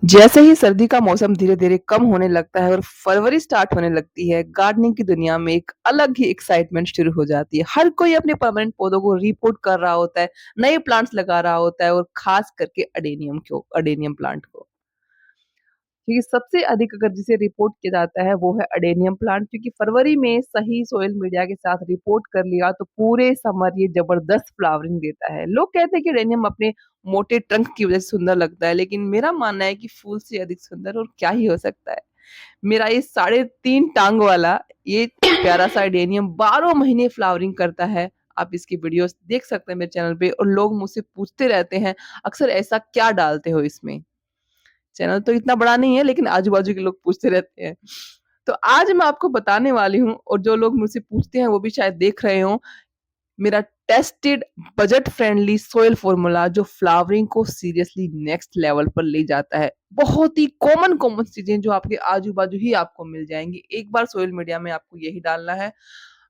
जैसे ही सर्दी का मौसम धीरे-धीरे कम होने लगता है और फरवरी स्टार्ट होने लगती है, गार्डनिंग की दुनिया में एक अलग ही एक्साइटमेंट शुरू हो जाती है। हर कोई अपने परमानेंट पौधों को रीपोर्ट कर रहा होता है, नए प्लांट्स लगा रहा होता है और खास करके अडेनियम प्लांट को। क्योंकि सबसे अधिक अगर जिसे रिपोर्ट किया जाता है वो है अडेनियम प्लांट, क्योंकि फरवरी में सही सोइल मीडिया के साथ रिपोर्ट कर लिया तो पूरे समर ये जबरदस्त फ्लावरिंग देता है। लोग कहते हैं कि अडेनियम अपने मोटे ट्रंक की वजह से सुंदर लगता है, लेकिन मेरा मानना है कि फूल से अधिक सुंदर और क्या ही हो सकता है। मेरा ये 3.5 टांग वाला ये प्यारा सा अडेनियम 12 महीने फ्लावरिंग करता है। आप इसकी वीडियोस देख सकते हैं मेरे चैनल पे और लोग मुझसे पूछते रहते हैं, अक्सर ऐसा क्या डालते हो इसमें? चैनल तो इतना बड़ा नहीं है, लेकिन आजू-बाजू के लोग पूछते रहते हैं। तो आज मैं आपको बताने वाली हूँ और जो लोग मुझसे पूछते हैं वो भी शायद देख रहे हों, मेरा tested budget friendly soil formula जो फ्लावरिंग को सीरियसली नेक्स्ट लेवल पर ले जाता है। बहुत ही कॉमन चीज़ें जो आपके आजू-बाजू ही आपको मिल जाएँगी। एक बार सोशल मीडिया में आपको यही डालना है।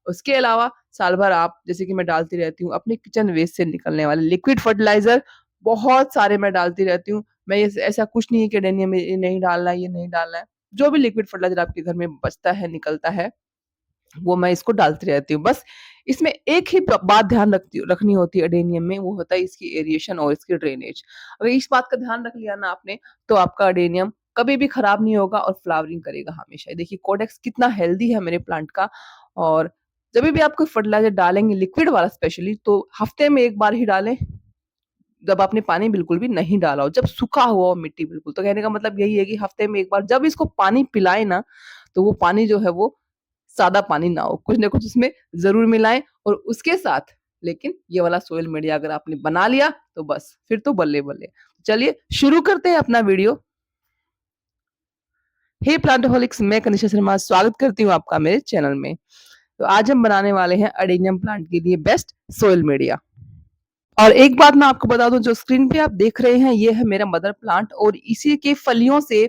उसके अलावा साल भर आप जैसे कि मैं डालती रहती हूँ अपने किचन वेस्ट से निकलने वाले लिक्विड फर्टिलाइज़र बहुत सारे मैं डालती रहती हूँ। मैं ये ऐसा कुछ नहीं है कि डेनियम में ये नहीं डालना है, ये नहीं डालना है। जो भी लिक्विड फर्टिलाइज़र आपके घर में बचता है, निकलता है, वो मैं इसको डालती रहती हूँ। बस इसमें एक ही ब बात ध्यान रखनी होती है अडेनियम में, वो होता है इसकी एरिएशन और इसकी ड्रेनेज। अगर इस बात का ध्यान रख लिया ना आपने, तो आपका अडेनियम कभी भी खराब नहीं होगा और फ्लावरिंग करेगा हमेशा। देखिए कोडेक्स कितना हेल्दी है मेरे प्लांट का। और जभी भी आप कोई फर्टिलाइज़र डालेंगे लिक्विड वाला स्पेशली, तो हफ्ते में 1 बार ही डालें, जब आपने पानी बिल्कुल भी नहीं डाला हो, जब सूखा हुआ हो मिट्टी बिल्कुल। तो कहने का मतलब यही है कि हफ्ते में 1 बार जब इसको पानी पिलाएँ ना, तो वो पानी जो है वो सादा पानी ना हो, कुछ न कुछ उसमें ज़रूर मिलाएँ और उसके साथ लेकिन ये वाला सोइल मीडिया अगर आपने बना लिया, तो बस फिर तो बल्ले-बल्ले। चलिए शुरू करते हैं अपना वीडियो। हे प्लांटोहोलिक्स, मैं कनिष्का शर्मा स्वागत करती हूँ आपका मेरे चैनल में। तो आज हम बनाने वाले हैं अडेनियम प्लांट के लिए बेस्ट सोइल मीडिया। और एक बात मैं आपको बता दूँ, जो स्क्रीन पे आप देख रहे हैं ये है मेरा मदर प्लांट और इसी के फलियों से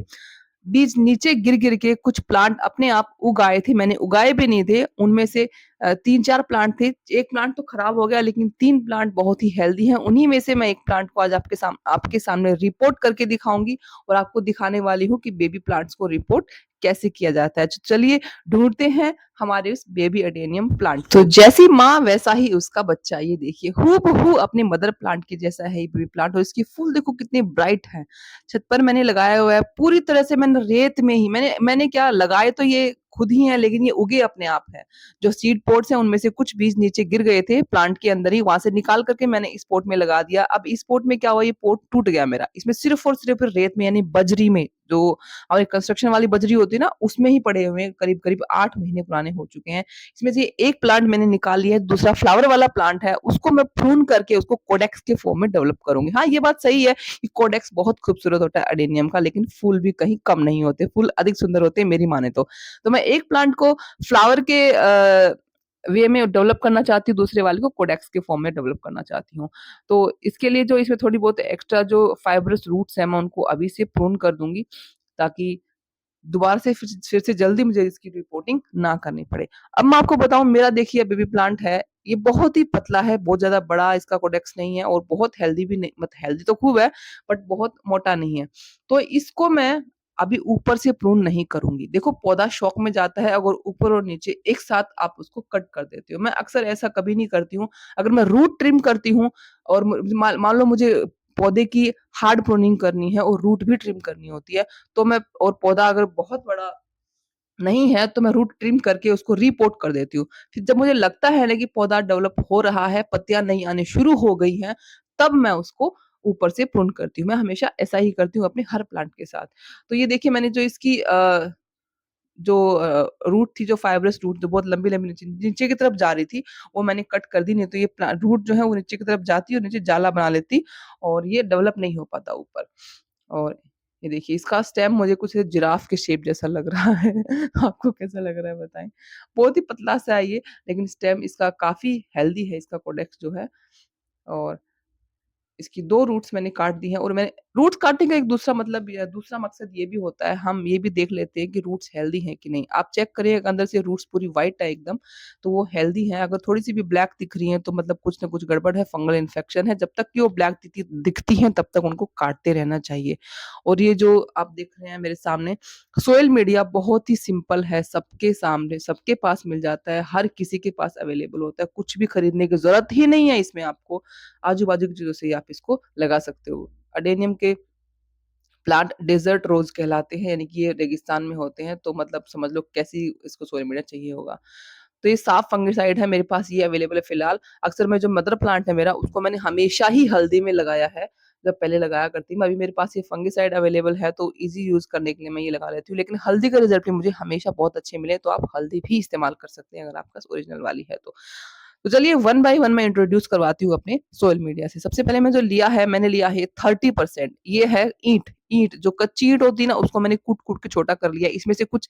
बीज नीचे गिर-गिर के कुछ प्लांट अपने आप उग आए थे। मैंने उगाए भी नहीं थे, उनमें से 3-4 प्लांट थे। 1 प्लांट तो खराब हो गया, लेकिन 3 प्लांट बहुत ही हेल्दी हैं। उन्हीं में से मैं 1 प्लांट को आज आपके सामने रिपोर्ट करके दिखाऊँगी और आपको दिखाने वाली हूँ कि बेबी प्लांट्स को रिपोर्ट कैसे किया जाता है। तो चलिए ढूँढते हैं हमारे उस बेबी अडेनियम प्लांट। तो जैसी माँ वैसा ही उसका बच्चा। ये देखिए हूबहू अपने मदर प्लांट के जैसा है ये बेबी प्लांट और इसकी फूल देखो कितने ब्राइट हैं। छत पर मैंने लगाया हुआ है, पूरी तरह से मैंने रेत में ही मैंने क्या लगाए तो ये खुद ही हैं, लेकिन ये उगे अपने आप हैं। जो सीड पॉट्स हैं उनमें से कुछ बीज नीचे गिर गए थे प्लांट के अंदर ही, वहाँ से निकाल कर के मैंने इस पॉट में लगा दिया। अब इस पॉट में क्या हुआ, ये पॉट टूट गया मेरा। इसमें सिर्फ़ और सिर्फ़ रेत में यानी बजरी में, जो हमारी कंस्ट्रक्शन वाली बजरी होती है ना, उसमें ही पड़े हुए हैं, करीब-करीब 8 महीने पुराने हो चुके हैं। इसमें से एक प्लांट मैंने निकाल लिया है, दूसरा फ्लावर वाला प्लांट है, उसको मैं प्रून करके उसको कोडेक्स के फॉर्म में डेवलप करूँगी। हाँ, ये बात सही है कि कोडेक्स बहुत खूबसूरत होता है अडेनियम का, लेकिन फूल भी कहीं कम नहीं होते, फूल अधिक सुंदर होते हैं मेरी माने तो। तो मैं एक प्लांट को फ्लावर के वे में डेवलप करना चाहती हूँ, दूसरे वाले को कोडेक्स के फॉर्म में डेवलप करना चाहती हूँ। तो इसके लिए जो इसमें थोड़ी बहुत एक्स्ट्रा जो फाइब्रस रूट्स हैं, मैं उनको अभी से प्रून कर दूँगी, ताकि दोबारा से फिर से जल्दी मुझे इसकी रिपोर्टिंग ना करनी पड़े। अब मैं आपको बताऊँ, मेरा देखिए बेबी प्लांट है, ये बहुत ही पतला है, बहुत ज़्यादा बड़ा इसका कोडेक्स नहीं है और बहुत हेल्दी भी नहीं, मतलब हेल्दी तो खूब है, बट बहुत मोटा नहीं है। तो इसको मैं अभी ऊपर से प्रून नहीं करूँगी। देखो पौधा शौक में जाता है अगर ऊपर और नीचे एक साथ आप उसको कट कर देते हो। मैं अक्सर ऐसा कभी नहीं करती हूँ। अगर मैं रूट ट्रिम करती हूँ और मान मान लो मुझे पौधे की हार्ड प्रूनिंग करनी है और रूट भी ट्रिम करनी होती है, तो मैं और पौधा अगर बहुत बड़ा नहीं है, तो मैं रूट ट्रिम करके उसको रीपोर्ट कर देती हूँ। फिर जब मुझे लगता है ना कि पौधा डेवलप हो रहा है, पत्तियाँ नई आनी शुरू हो गई हैं, तब मैं उसको ऊपर से प्रून करती हूँ। मैं हमेशा ऐसा ही करती हूँ अपने हर प्लांट के साथ। तो ये देखिए मैंने जो इसकी रूट थी, जो फाइब्रस रूट जो बहुत लंबी-लंबी नीचे नीचे की तरफ जा रही थी, वो मैंने कट कर दी, नहीं तो ये रूट जो है वो नीचे की तरफ जाती और नीचे जाला बना लेती और ये डेवलप नहीं हो पाता ऊपर। और ये देखिए इसका स्टेम मुझे कुछ जिराफ के शेप जैसा लग रहा है। आपको कैसा लग रहा है बताएँ? बहुत ही पतला-सा है ये, लेकिन स्टेम इसका काफ़ी हेल्दी है, इसका कोडेक्स जो है। और इसकी 2 रूट्स मैंने काट दी हैं और मैंने रूट्स काटने का एक दूसरा मतलब या दूसरा मकसद ये भी होता है, हम ये भी देख लेते हैं कि रूट्स हेल्दी हैं कि नहीं। आप चेक करिए अगर अंदर से रूट्स पूरी व्हाइट है एकदम, तो वो हेल्दी हैं। अगर थोड़ी-सी भी ब्लैक दिख रही हैं, तो मतलब कुछ न कुछ गड़बड़ है, फंगल इन्फेक्शन है। जब तक कि वो ब्लैक दिखती हैं, तब तक उनको काटते रहना चाहिए। और ये जो आप देख रहे हैं मेरे सामने, सोशल मीडिया बहुत ही सिंपल है, सबके सामने, सबके पास मिल जाता है, हर किसी के पास अवेलेबल होता है। कुछ भी खरीदने की ज़रूरत ही नहीं है इसमें आपको, आजू-बाजू की चीज़ों से ही आप इसको लगा सकते हो। अडेनियम के प्लांट डेज़र्ट रोज़ कहलाते हैं, यानी कि ये रेगिस्तान में होते हैं, तो मतलब समझ लो कैसी इसको सोया मीडिया चाहिए होगा। तो ये साफ फंगिसाइड है, मेरे पास ये अवेलेबल है फिलहाल। अक्सर मैं जो मदर प्लांट है मेरा, उसको मैंने हमेशा ही हल्दी में लगाया है, जब पहले लगाया करती मैं, अभी मेरे पास ये फंगिसाइड अवेलेबल है, तो ईज़ी यूज़ करने के लिए मैं ये लगा लेती हूँ। लेकिन हल्दी का रिज़ल्ट भी मुझे हमेशा बहुत अच्छे मिले, तो आप हल्दी भी इस्तेमाल कर सकते हैं अगर आपके पास ओरिजिनल वाली है तो। तो चलिए वन बाय वन मैं इंट्रोड्यूस करवाती हूँ अपने सोशल मीडिया से। सबसे पहले मैं जो लिया है, मैंने लिया है 30%, ये है ईंट। ईंट जो कच्ची ईंट होती है ना, उसको मैंने कूट-कूट के छोटा कर लिया। इसमें से कुछ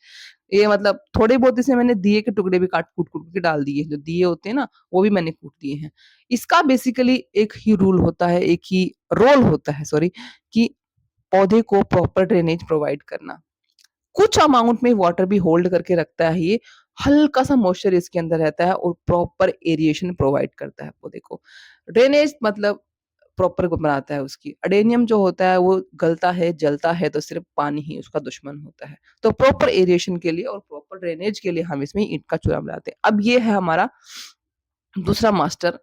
ये मतलब थोड़े बहुत इसमें मैंने दिए के टुकड़े भी काट कूट-कूट के डाल दिए। जो दिए होते हैं ना, वो भी मैंने कूट दिए हैं। इसका बेसिकली एक ही रूल होता है, एक ही रोल होता है सॉरी, कि पौधे को प्रॉपर ड्रेनेज प्रोवाइड करना। कुछ अमाउंट में वाटर भी होल्ड करके रखता है ये, हल्का-सा मॉइस्चर इसके अंदर रहता है और प्रॉपर एरिएशन प्रोवाइड करता है पौधे को। ड्रेनेज मतलब प्रॉपर बनाता है उसकी। अडेनियम जो होता है वो गलता है, जलता है तो सिर्फ़ पानी ही उसका दुश्मन होता है। तो प्रॉपर एरिएशन के लिए और प्रॉपर ड्रेनेज के लिए हम इसमें ईंट का चूरा मिलाते हैं। अब ये है हमारा दूसरा मास्टर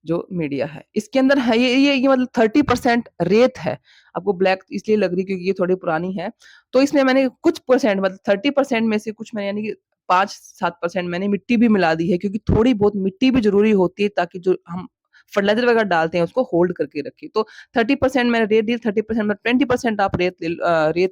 जो मीडिया है। इसके अंदर है ये मतलब 30% रेत है। आपको ब्लैक इसलिए लग रही है क्योंकि ये थोड़ी पुरानी है। तो इसमें मैंने कुछ परसेंट मतलब 30% में से कुछ मैंने यानी कि 5-7% मैंने मिट्टी भी मिला दी है, क्योंकि थोड़ी बहुत मिट्टी भी ज़रूरी होती है ताकि जो हम फर्टिलाइज़र वगैरह डालते हैं उसको होल्ड करके रखे। तो 30% मैंने रेत दी, 30% में 20% आप रेत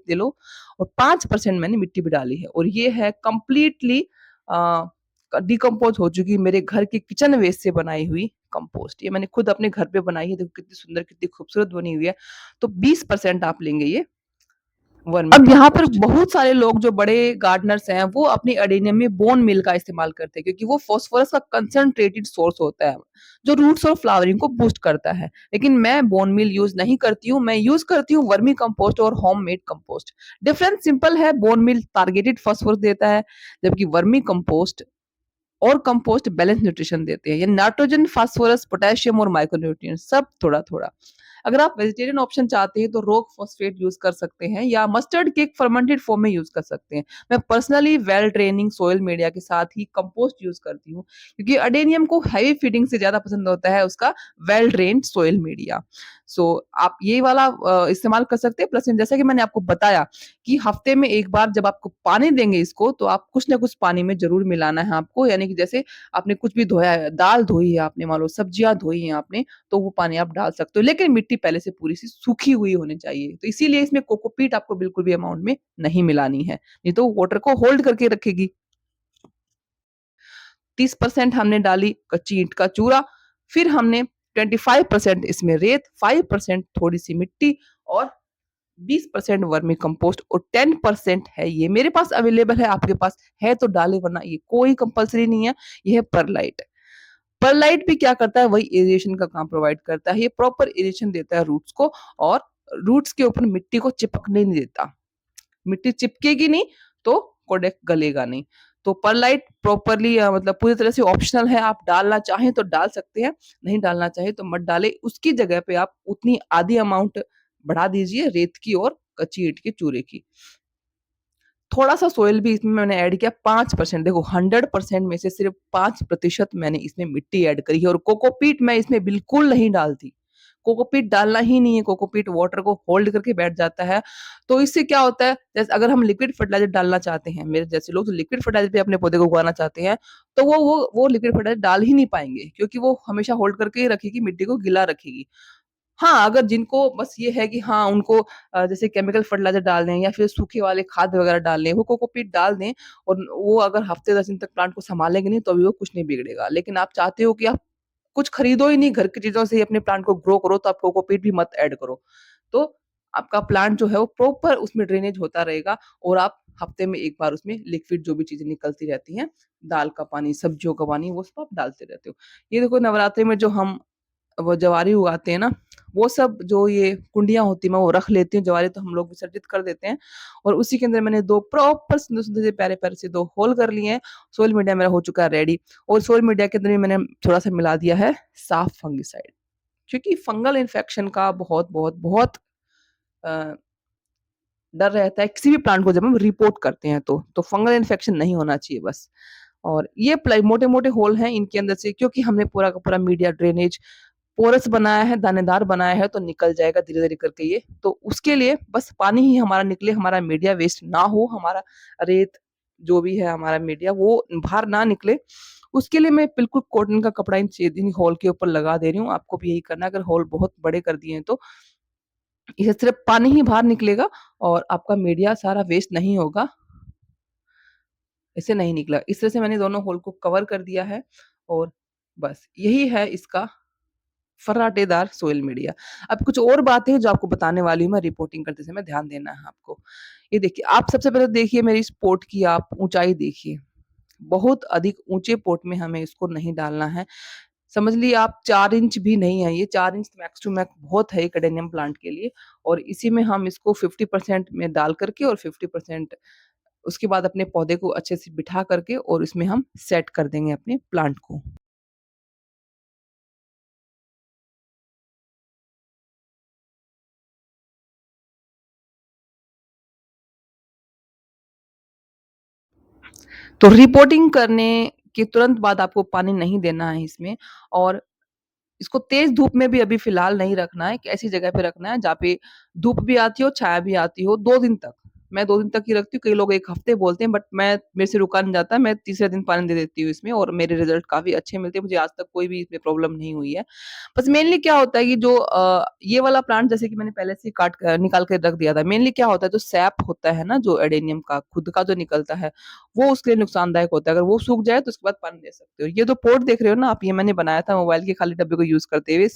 ले लो और 5% मैंने मिट्टी भी डाली है, और ये है कंप्लीटली अ, डिकम्पोज़ हो चुकी मेरे घर के किचन वेस्ट से बनाई हुई कंपोस्ट। ये मैंने खुद अपने घर पे बनाई है, देखो कितनी सुंदर, कितनी खूबसूरत बनी हुई है। तो 20% आप लेंगे ये वर्मी अब यहाँ पर कंपोस्ट। बहुत सारे लोग जो बड़े गार्डनर्स हैं, वो अपनी अडेनियम में बोन मील का इस्तेमाल करते हैं, क्योंकि वो फास्फोरस का कंसंट्रेटेड सोर्स होता है, जो रूट्स और फ्लावरिंग को बूस्ट करता है। लेकिन मैं बोन मील यूज़ नहीं करती हूँ, मैं यूज़ करती हूँ वर्मी कंपोस्ट और होममेड कंपोस्ट। डिफरेंस सिंपल है, बोन मील टारगेटेड फास्फोरस देता है, जबकि वर्मी कंपोस्ट और कंपोस्ट बैलेंस न्यूट्रिशन देते हैं। ये नाइट्रोजन, फास्फोरस, पोटेशियम और माइक्रोन्यूट्रिएंट्स सब थोड़ा-थोड़ा। अगर आप वेजिटेरियन ऑप्शन चाहते हैं तो रॉक फॉस्फेट यूज़ कर सकते हैं या मस्टर्ड केक फर्मेंटेड फॉर्म में यूज़ कर सकते हैं। मैं personally well draining soil media के साथ ही कंपोस्ट यूज़ करती हूँ, क्योंकि अडेनियम को हेवी फीडिंग से ज़्यादा पसंद होता है उसका वेल ड्रेन्ड सॉइल मीडिया। सो आप ये वाला इस्तेमाल कर सकते हैं। प्लस जैसा कि मैंने आपको बताया कि हफ्ते में 1 बार जब आपको पानी देंगे इसको, तो आप कुछ न कुछ पानी में ज़रूर मिलाना है आपको। यानी कि जैसे आपने कुछ भी धोया है, दाल धोई है आपने, मान लो सब्जियाँ धोई हैं आपने, तो वो पानी आप डाल सकते हो। लेकिन मिट्टी पहले से पूरी सी सूखी हुई होनी चाहिए। तो इसीलिए इसमें कोकोपीट आपको बिल्कुल भी अमाउंट में नहीं मिलानी है, नहीं तो वाटर को होल्ड करके रखेगी। 30% हमने डाली कच्ची ईंट का चूरा, फिर हमने 25% इसमें रेत, 5% थोड़ी-सी मिट्टी और 20% वर्मी कंपोस्ट और 10% है ये मेरे पास अवेलेबल है, आपके पास है तो डालें, वरना ये कोई कंपल्सरी नहीं है। ये है परलाइट। परलाइट भी क्या करता है, वही एरिएशन का काम प्रोवाइड करता है। ये प्रॉपर एरिएशन देता है रूट्स को, और रूट्स के ऊपर मिट्टी को चिपकने नहीं देता। मिट्टी चिपकेगी नहीं तो प्रोडक्ट गलेगा नहीं। तो परलाइट प्रॉपरली मतलब पूरी तरह से ऑप्शनल है, आप डालना चाहें तो डाल सकते हैं, नहीं डालना चाहें तो मत डालें। उसकी जगह पे आप उतनी आधी अमाउंट बढ़ा दीजिए रेत की और कच्ची ईंट के चूरे की। थोड़ा-सा सोइल भी इसमें मैंने ऐड किया 5%, देखो 100% में से सिर्फ़ 5% मैंने इसमें मिट्टी ऐड करी है, और कोकोपीट मैं इसमें बिल्कुल नहीं डालती। कोकोपीट डालना ही नहीं है, कोकोपीट वाटर को होल्ड करके बैठ जाता है। तो इससे क्या होता है, जैसे अगर हम लिक्विड फर्टिलाइज़र डालना चाहते हैं, मेरे जैसे लोग तो लिक्विड फर्टिलाइज़र पे अपने पौधे को उगाना चाहते हैं, तो वो लिक्विड फर्टिलाइज़र डाल ही नहीं पाएँगे, क्योंकि वो हमेशा होल्ड करके ही रखेगी, मिट्टी को गीला रखेगी। हाँ, अगर जिनको बस ये है कि हाँ, उनको जैसे केमिकल फर्टिलाइज़र डालने हैं या फिर सूखे वाले खाद वगैरह डालने हैं, वो कोकोपीट डाल दें, और वो अगर हफ्ते 10 दिन तक प्लांट को सँभालेंगे नहीं, तो भी वो कुछ नहीं बिगड़ेगा। लेकिन आप चाहते हो कि आप कुछ खरीदो ही नहीं, घर की चीज़ों से ही अपने प्लांट को ग्रो करो, तो आप कोकोपीट भी मत ऐड करो। तो आपका प्लांट जो है वो प्रॉपर उसमें ड्रेनेज होता रहेगा, और आप हफ्ते में 1 बार उसमें लिक्विड जो भी चीज़ें निकलती रहती हैं, दाल का पानी, सब्जियों का पानी, वो सब आप डालते रहते हो। ये देखो नवरात्रि में जो हम वो ज्वारी उगाते हैं ना, वो सब जो ये कुंडियाँ होती हैं मैं वो रख लेती हूँ, जवारे तो हम लोग विसर्जित कर देते हैं और उसी के अंदर मैंने 2 प्रॉपर सुंदर-सुंदर से प्यारे-प्यारे से 2 होल कर लिए हैं। सोयल मीडिया मेरा हो चुका है रेडी और सोयल मीडिया के अंदर भी मैंने थोड़ा-सा मिला दिया है साफ फंगिसाइड क्योंकि फंगल इन्फेक्शन का बहुत अ, डर रहता है किसी भी प्लांट को जब हम रिपोर्ट करते हैं तो फंगल इन्फेक्शन नहीं होना चाहिए बस। और ये प्लाई मोटे-मोटे होल हैं इनके अंदर से क्योंकि हमने पूरा का पूरा मीडिया ड्रेनेज पोरस बनाया है, दानेदार बनाया है तो निकल जाएगा धीरे-धीरे करके ये। तो उसके लिए बस पानी ही हमारा निकले, हमारा मीडिया वेस्ट ना हो, हमारा रेत जो भी है हमारा मीडिया वो बाहर ना निकले। उसके लिए मैं बिल्कुल कॉटन का कपड़ा इन होल के ऊपर लगा दे रही हूँ। आपको भी यही करना है अगर होल बहुत बड़े कर दिए हैं तो। इससे सिर्फ़ पानी ही बाहर निकलेगा और आपका मीडिया सारा वेस्ट नहीं होगा। ऐसे नहीं निकला। इस तरह से मैंने दोनों होल को कवर कर दिया है और बस यही है इसका फर्राटेदार सोइल मीडिया। अब कुछ और बातें हैं जो आपको बताने वाली हूँ मैं रिपोर्टिंग करते समय ध्यान देना है आपको। ये देखिए, आप सबसे पहले देखिए मेरी इस पोट की आप ऊँचाई देखिए। बहुत अधिक ऊँचे पोट में हमें इसको नहीं डालना है। समझ लीजिए आप 4 इंच भी नहीं है ये 4 इंच मैक्स टू मैक्स बहुत है एक एडेनियम प्लांट के लिए और इसी में हम इसको 50% में डाल करके और 50% उसके बाद अपने पौधे को अच्छे से बिठा करके और इसमें हम सेट कर देंगे अपने प्लांट को। तो रिपोर्टिंग करने के तुरंत बाद आपको पानी नहीं देना है इसमें और इसको तेज़ धूप में भी अभी फ़िलहाल नहीं रखना है, एक ऐसी जगह पे रखना है जहाँ पे धूप भी आती हो, छाया भी आती हो 2 दिन तक। मैं 2 दिन तक ही रखती हूँ, कई लोग 1 हफ़्ते बोलते हैं बट मैं मेरे से रुका नहीं जाता, मैं तीसरे दिन पानी दे देती हूँ इसमें और मेरे रिज़ल्ट काफ़ी अच्छे मिलते हैं, मुझे आज तक कोई भी इसमें प्रॉब्लम नहीं हुई है। बस मेनली क्या होता है कि जो ये वाला प्लांट जैसे कि मैंने पहले से ही निकाल के रख दिया था, मेनली क्या होता है जो सैप होता है ना जो एडेनियम का खुद का जो निकलता है, वो उसके लिए नुकसानदायक होता है। अगर वो सूख जाए तो उसके बाद पानी दे सकते हो। ये जो पॉट देख रहे हो ना आप ये मैंने बनाया था मोबाइल के खाली डब्बे को यूज़ करते हुए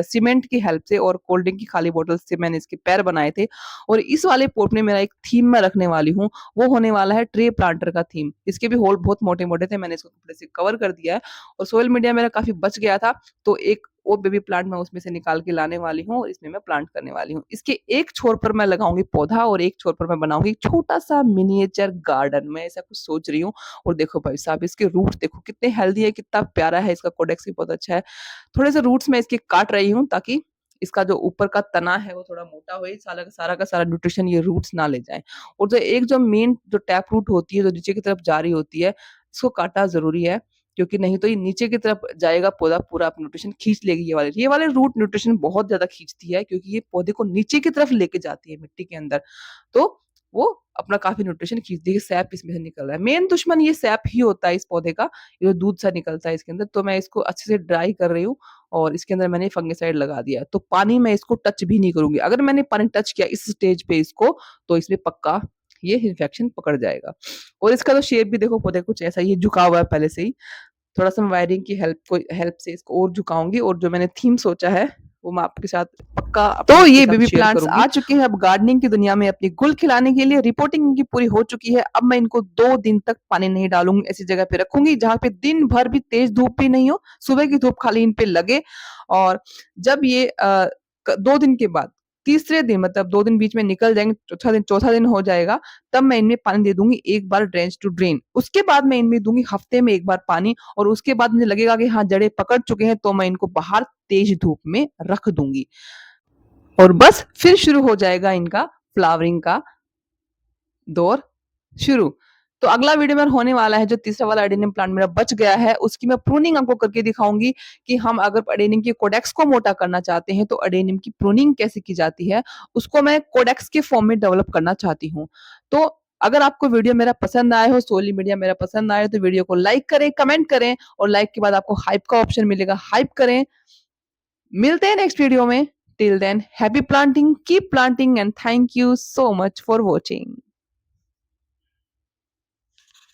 सीमेंट की हेल्प से और कोल्ड ड्रिंक की खाली बॉटल से मैंने इसके पैर बनाए थे और इस वाले पॉट में मेरा एक थीम मैं रखने वाली हूँ, वो होने वाला है ट्री प्लांटर का थीम। इसके भी होल बहुत मोटे-मोटे थे, मैंने इसको कपड़े से कवर कर दिया है और सोइल मीडिया मेरा काफ़ी बच गया था, तो एक और बेबी प्लांट मैं उसमें से निकाल के लाने वाली हूँ और इसमें मैं प्लांट करने वाली हूँ। इसके एक छोर पर मैं लगाऊँगी पौधा और एक छोर पर मैं बनाऊँगी छोटा-सा मिनिएचर गार्डन। मैं ऐसा कुछ सोच रही हूँ और देखो भाई साहब इसके रूट्स देखो कितने हेल्दी है, कितना प्यारा है, इसका कोडेक्स भी बहुत अच्छा है। थोड़े से रूट्स मैं इसके काट रही हूँ ताकि इसका जो ऊपर का तना है वो थोड़ा मोटा हो, सारा का सारा न्यूट्रिशन ये रूट्स ना ले जाएँ। और जो एक जो मेन जो टैप रूट होती है, जो नीचे की तरफ जा रही होती है, इसको काटना ज़रूरी है क्योंकि नहीं तो ये नीचे की तरफ जाएगा पौधा पूरा आप न्यूट्रिशन खींच लेगी ये वाले रूट न्यूट्रिशन बहुत ज़्यादा खींचती है क्योंकि ये पौधे को नीचे की तरफ लेके जाती है मिट्टी के अंदर। तो वो अपना काफ़ी न्यूट्रिशन खींचती है, सैप इसमें से निकल रहा है। मेन दुश्मन ये सैप ही होता है इस पौधे का, ये जो दूध सा निकलता है इसके अंदर, तो मैं इसको अच्छे से ड्राई कर रही हूँ और इसके अंदर मैंने फंगिसाइड लगा दिया है। तो पानी मैं इसको टच भी नहीं करूँगी, अगर मैंने पानी टच किया इस स्टेज पे इसको, तो इसमें पक्का ये इन्फेक्शन पकड़ जाएगा। और इसका तो शेप भी देखो पौधे कुछ ऐसा ही है, झुका हुआ है पहले से ही। थोड़ा-सा मैं वायरिंग की हेल्प से इसको और झुकाऊँगी और जो मैंने थीम सोचा है, वो मैं आपके साथ पक्का तो अपने ये के साथ बेबी शेयर प्लांट्स करूँगी। आ चुके हैं अब गार्डनिंग की दुनिया में अपनी गुल खिलाने के लिए, रिपोर्टिंग इनकी पूरी हो चुकी है। अब मैं इनको 2 दिन तक पानी नहीं डालूँगी, ऐसी जगह पे रखूँगी जहाँ पे दिन भर भी तेज़ धूप भी नहीं हो, सुबह की धूप खाली इन पे लगे और जब ये 2 दिन के बाद, तीसरे दिन मतलब 2 दिन बीच में निकल जाएँगे, चौथा दिन हो जाएगा, तब मैं इनमें पानी दे दूँगी एक बार ड्रेंच टू ड्रेन। उसके बाद मैं इनमें दूँगी हफ्ते में 1 बार पानी और उसके बाद मुझे लगेगा कि हाँ, जड़ें पकड़ चुके हैं, तो मैं इनको बाहर तेज़ धूप में रख दूँगी। और बस फिर शुरू हो जाएगा इनका फ्लावरिंग का दौर शुरू। तो अगला वीडियो में होने वाला है जो तीसरा वाला एडेनियम प्लांट मेरा बच गया है, उसकी मैं प्रूनिंग आपको करके दिखाऊँगी कि हम अगर एडेनियम के कोडेक्स को मोटा करना चाहते हैं, तो एडेनियम की प्रूनिंग कैसे की जाती है, उसको मैं कोडेक्स के फॉर्म में डेवलप करना चाहती हूँ। तो अगर आपको वीडियो मेरा पसंद आया हो, सोली मीडिया मेरा पसंद आया हो, तो वीडियो को लाइक करें, कमेंट करें और लाइक के बाद आपको हाइप का ऑप्शन मिलेगा, हाइप करें। मिलते हैं नेक्स्ट वीडियो में। Till than happy planting, keep planting and thank you so much for watching.